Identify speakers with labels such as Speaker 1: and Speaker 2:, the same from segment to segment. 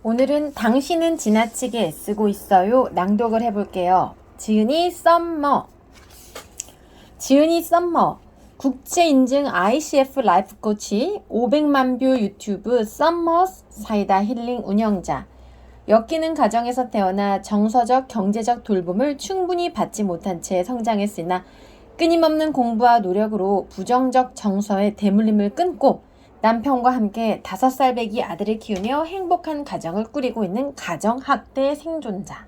Speaker 1: 오늘은 당신은 지나치게 애쓰고 있어요. 낭독을 해볼게요. 지은이 썸머. 지은이 썸머. 국제인증 ICF 라이프 코치, 500만 뷰 유튜브 썸머스 사이다 힐링 운영자. 엮이는 가정에서 태어나 정서적, 경제적 돌봄을 충분히 받지 못한 채 성장했으나 끊임없는 공부와 노력으로 부정적 정서의 대물림을 끊고 남편과 함께 5살배기 아들을 키우며 행복한 가정을 꾸리고 있는 가정학대 생존자.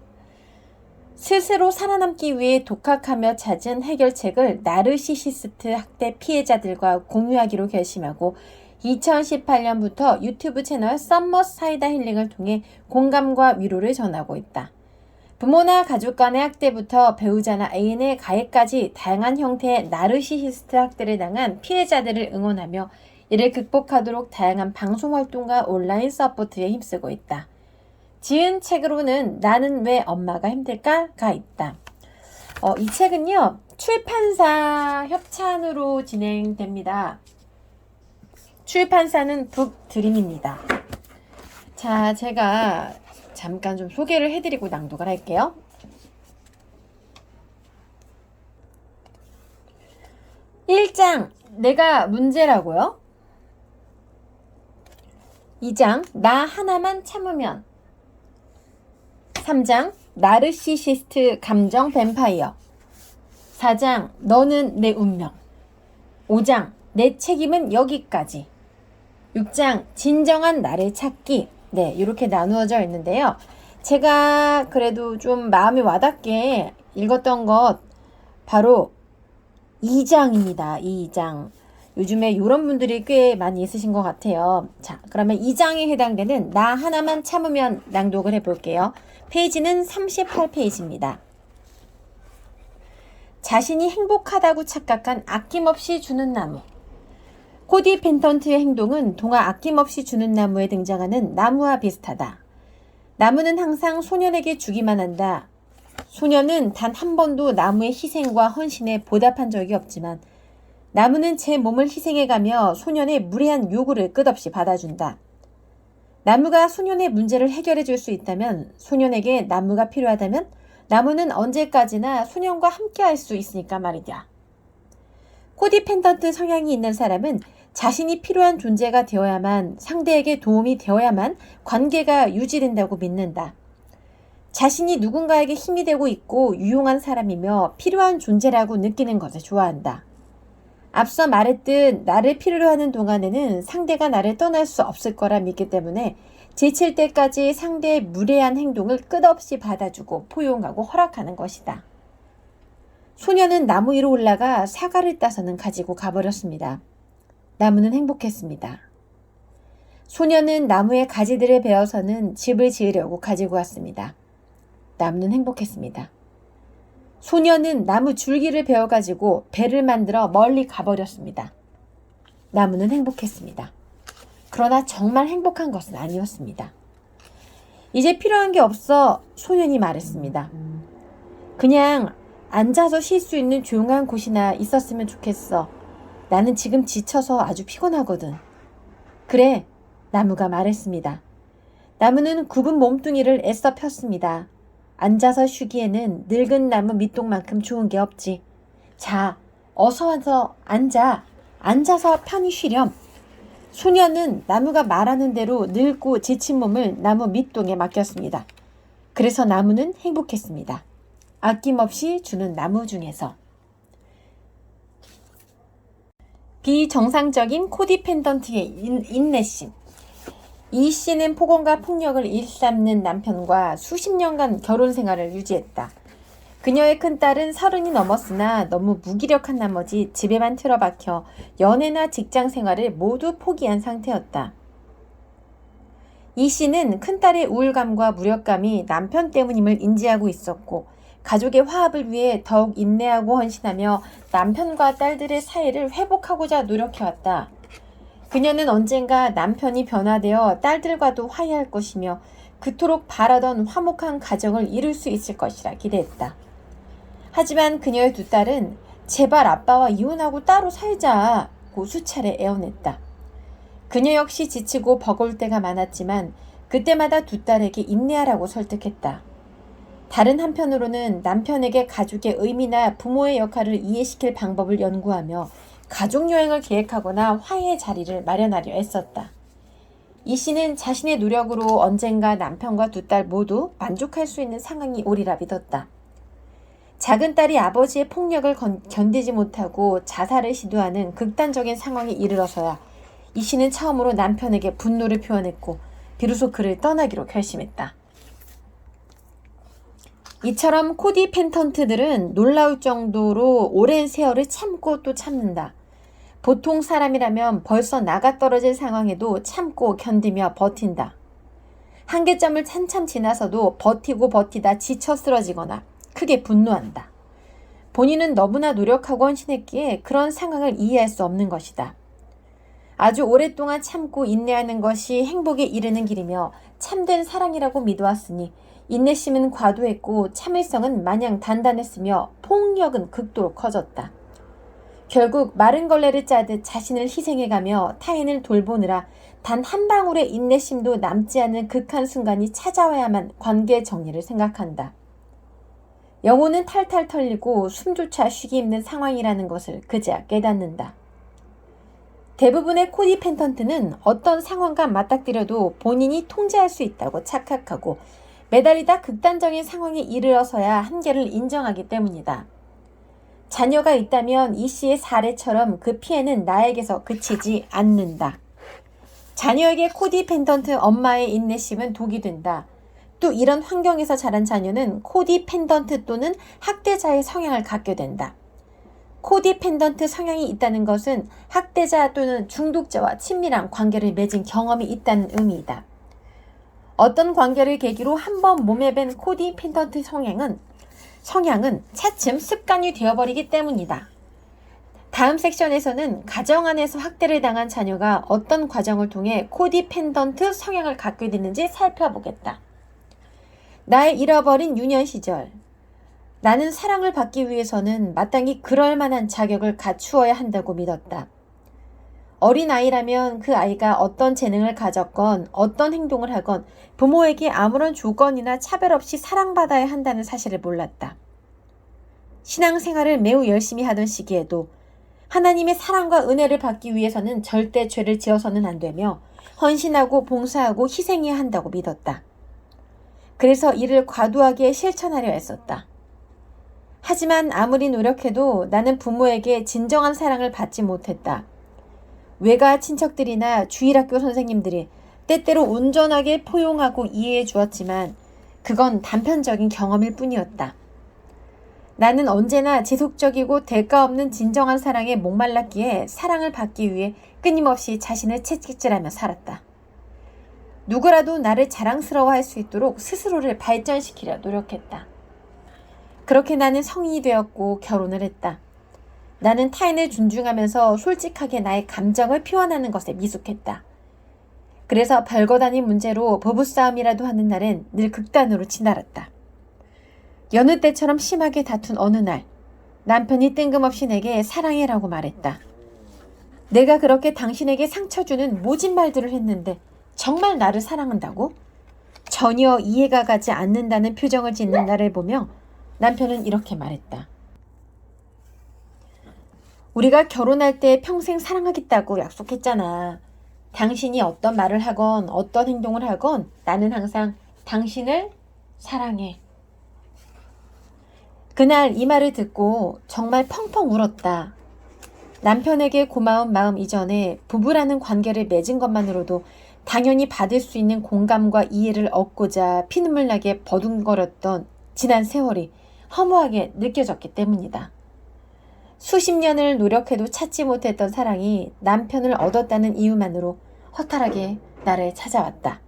Speaker 1: 스스로 살아남기 위해 독학하며 찾은 해결책을 나르시시스트 학대 피해자들과 공유하기로 결심하고 2018년부터 유튜브 채널 썸머 사이다 힐링을 통해 공감과 위로를 전하고 있다. 부모나 가족 간의 학대부터 배우자나 애인의 가해까지 다양한 형태의 나르시시스트 학대를 당한 피해자들을 응원하며 이를 극복하도록 다양한 방송활동과 온라인 서포트에 힘쓰고 있다. 지은 책으로는 나는 왜 엄마가 힘들까?가 있다. 이 책은요, 출판사 협찬으로 진행됩니다. 출판사는 북드림입니다. 자, 제가 잠깐 좀 소개를 해드리고 낭독을 할게요. 1장, 내가 문제라고요? 2장, 나 하나만 참으면. 3장, 나르시시스트 감정 뱀파이어. 4장, 너는 내 운명. 5장, 내 책임은 여기까지. 6장, 진정한 나를 찾기. 네, 이렇게 나누어져 있는데요. 제가 그래도 좀 마음이 와닿게 읽었던 것 바로 2장입니다. 2장. 요즘에 이런 분들이 꽤 많이 있으신 것 같아요. 자, 그러면 2장에 해당되는 나 하나만 참으면 낭독을 해볼게요. 페이지는 38페이지입니다. 자신이 행복하다고 착각한 아낌없이 주는 나무. 코디 펜턴트의 행동은 동화 아낌없이 주는 나무에 등장하는 나무와 비슷하다. 나무는 항상 소년에게 주기만 한다. 소년은 단 한 번도 나무의 희생과 헌신에 보답한 적이 없지만 나무는 제 몸을 희생해가며 소년의 무례한 요구를 끝없이 받아준다. 나무가 소년의 문제를 해결해 줄 수 있다면, 소년에게 나무가 필요하다면 나무는 언제까지나 소년과 함께 할 수 있으니까 말이야. 코디펜던트 성향이 있는 사람은 자신이 필요한 존재가 되어야만, 상대에게 도움이 되어야만 관계가 유지된다고 믿는다. 자신이 누군가에게 힘이 되고 있고 유용한 사람이며 필요한 존재라고 느끼는 것을 좋아한다. 앞서 말했듯 나를 필요로 하는 동안에는 상대가 나를 떠날 수 없을 거라 믿기 때문에 지칠 때까지 상대의 무례한 행동을 끝없이 받아주고 포용하고 허락하는 것이다. 소년은 나무 위로 올라가 사과를 따서는 가지고 가버렸습니다. 나무는 행복했습니다. 소년은 나무의 가지들을 베어서는 집을 지으려고 가지고 왔습니다. 나무는 행복했습니다. 소년은 나무 줄기를 베어가지고 배를 만들어 멀리 가버렸습니다. 나무는 행복했습니다. 그러나 정말 행복한 것은 아니었습니다. 이제 필요한 게 없어 소년이 말했습니다. 그냥 앉아서 쉴 수 있는 조용한 곳이나 있었으면 좋겠어. 나는 지금 지쳐서 아주 피곤하거든. 그래, 나무가 말했습니다. 나무는 굽은 몸뚱이를 애써 폈습니다. 앉아서 쉬기에는 늙은 나무 밑동만큼 좋은 게 없지. 자, 어서 와서 앉아. 앉아서 편히 쉬렴. 소년은 나무가 말하는 대로 늙고 지친 몸을 나무 밑동에 맡겼습니다. 그래서 나무는 행복했습니다. 아낌없이 주는 나무 중에서. 비정상적인 코디펜던트의 인내심. 이 씨는 폭언과 폭력을 일삼는 남편과 수십 년간 결혼 생활을 유지했다. 그녀의 큰딸은 30이 넘었으나 너무 무기력한 나머지 집에만 틀어박혀 연애나 직장 생활을 모두 포기한 상태였다. 이 씨는 큰딸의 우울감과 무력감이 남편 때문임을 인지하고 있었고 가족의 화합을 위해 더욱 인내하고 헌신하며 남편과 딸들의 사이를 회복하고자 노력해왔다. 그녀는 언젠가 남편이 변화되어 딸들과도 화해할 것이며 그토록 바라던 화목한 가정을 이룰 수 있을 것이라 기대했다. 하지만 그녀의 두 딸은 제발 아빠와 이혼하고 따로 살자고 수차례 애원했다. 그녀 역시 지치고 버거울 때가 많았지만 그때마다 두 딸에게 인내하라고 설득했다. 다른 한편으로는 남편에게 가족의 의미나 부모의 역할을 이해시킬 방법을 연구하며 가족여행을 계획하거나 화해의 자리를 마련하려 애썼다. 이 씨는 자신의 노력으로 언젠가 남편과 두 딸 모두 만족할 수 있는 상황이 오리라 믿었다. 작은 딸이 아버지의 폭력을 견디지 못하고 자살을 시도하는 극단적인 상황에 이르러서야 이 씨는 처음으로 남편에게 분노를 표현했고 비로소 그를 떠나기로 결심했다. 이처럼 코디 펜턴트들은 놀라울 정도로 오랜 세월을 참고 또 참는다. 보통 사람이라면 벌써 나가 떨어질 상황에도 참고 견디며 버틴다. 한계점을 한참 지나서도 버티고 버티다 지쳐 쓰러지거나 크게 분노한다. 본인은 너무나 노력하고 헌신했기에 그런 상황을 이해할 수 없는 것이다. 아주 오랫동안 참고 인내하는 것이 행복에 이르는 길이며 참된 사랑이라고 믿어왔으니 인내심은 과도했고 참을성은 마냥 단단했으며 폭력은 극도로 커졌다. 결국 마른 걸레를 짜듯 자신을 희생해가며 타인을 돌보느라 단 한 방울의 인내심도 남지 않은 극한 순간이 찾아와야만 관계 정리를 생각한다. 영혼은 탈탈 털리고 숨조차 쉬기 힘든 상황이라는 것을 그제야 깨닫는다. 대부분의 코디 펜턴트는 어떤 상황과 맞닥뜨려도 본인이 통제할 수 있다고 착각하고 매달리다 극단적인 상황에 이르러서야 한계를 인정하기 때문이다. 자녀가 있다면 이 씨의 사례처럼 그 피해는 나에게서 그치지 않는다. 자녀에게 코디 펜던트 엄마의 인내심은 독이 된다. 또 이런 환경에서 자란 자녀는 코디 펜던트 또는 학대자의 성향을 갖게 된다. 코디 펜던트 성향이 있다는 것은 학대자 또는 중독자와 친밀한 관계를 맺은 경험이 있다는 의미이다. 어떤 관계를 계기로 한번 몸에 밴 코디 펜던트 성향은 차츰 습관이 되어버리기 때문이다. 다음 섹션에서는 가정 안에서 학대를 당한 자녀가 어떤 과정을 통해 코디 펜던트 성향을 갖게 됐는지 살펴보겠다. 나의 잃어버린 유년 시절. 나는 사랑을 받기 위해서는 마땅히 그럴 만한 자격을 갖추어야 한다고 믿었다. 어린 아이라면 그 아이가 어떤 재능을 가졌건 어떤 행동을 하건 부모에게 아무런 조건이나 차별 없이 사랑받아야 한다는 사실을 몰랐다. 신앙생활을 매우 열심히 하던 시기에도 하나님의 사랑과 은혜를 받기 위해서는 절대 죄를 지어서는 안 되며 헌신하고 봉사하고 희생해야 한다고 믿었다. 그래서 이를 과도하게 실천하려 했었다. 하지만 아무리 노력해도 나는 부모에게 진정한 사랑을 받지 못했다. 외가 친척들이나 주일학교 선생님들이 때때로 온전하게 포용하고 이해해 주었지만 그건 단편적인 경험일 뿐이었다. 나는 언제나 지속적이고 대가 없는 진정한 사랑에 목말랐기에 사랑을 받기 위해 끊임없이 자신을 채찍질하며 살았다. 누구라도 나를 자랑스러워할 수 있도록 스스로를 발전시키려 노력했다. 그렇게 나는 성인이 되었고 결혼을 했다. 나는 타인을 존중하면서 솔직하게 나의 감정을 표현하는 것에 미숙했다. 그래서 별것 아닌 문제로 부부싸움이라도 하는 날엔 늘 극단으로 치달았다. 여느 때처럼 심하게 다툰 어느 날 남편이 뜬금없이 내게 사랑해라고 말했다. 내가 그렇게 당신에게 상처 주는 모진 말들을 했는데 정말 나를 사랑한다고? 전혀 이해가 가지 않는다는 표정을 짓는 나를 보며 남편은 이렇게 말했다. 우리가 결혼할 때 평생 사랑하겠다고 약속했잖아. 당신이 어떤 말을 하건 어떤 행동을 하건 나는 항상 당신을 사랑해. 그날 이 말을 듣고 정말 펑펑 울었다. 남편에게 고마운 마음 이전에 부부라는 관계를 맺은 것만으로도 당연히 받을 수 있는 공감과 이해를 얻고자 피눈물 나게 버둥거렸던 지난 세월이 허무하게 느껴졌기 때문이다. 수십 년을 노력해도 찾지 못했던 사랑이 남편을 얻었다는 이유만으로 허탈하게 나를 찾아왔다.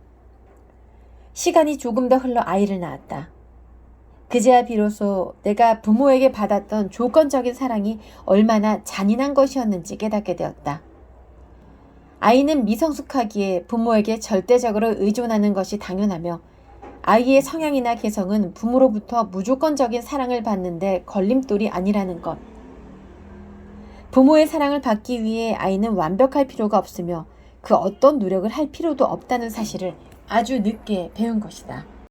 Speaker 1: 시간이 조금 더 흘러 아이를 낳았다. 그제야 비로소 내가 부모에게 받았던 조건적인 사랑이 얼마나 잔인한 것이었는지 깨닫게 되었다. 아이는 미성숙하기에 부모에게 절대적으로 의존하는 것이 당연하며 아이의 성향이나 개성은 부모로부터 무조건적인 사랑을 받는데 걸림돌이 아니라는 것. 부모의 사랑을 받기 위해 아이는 완벽할 필요가 없으며 그 어떤 노력을 할 필요도 없다는 사실을 아주 늦게 배운 것이다.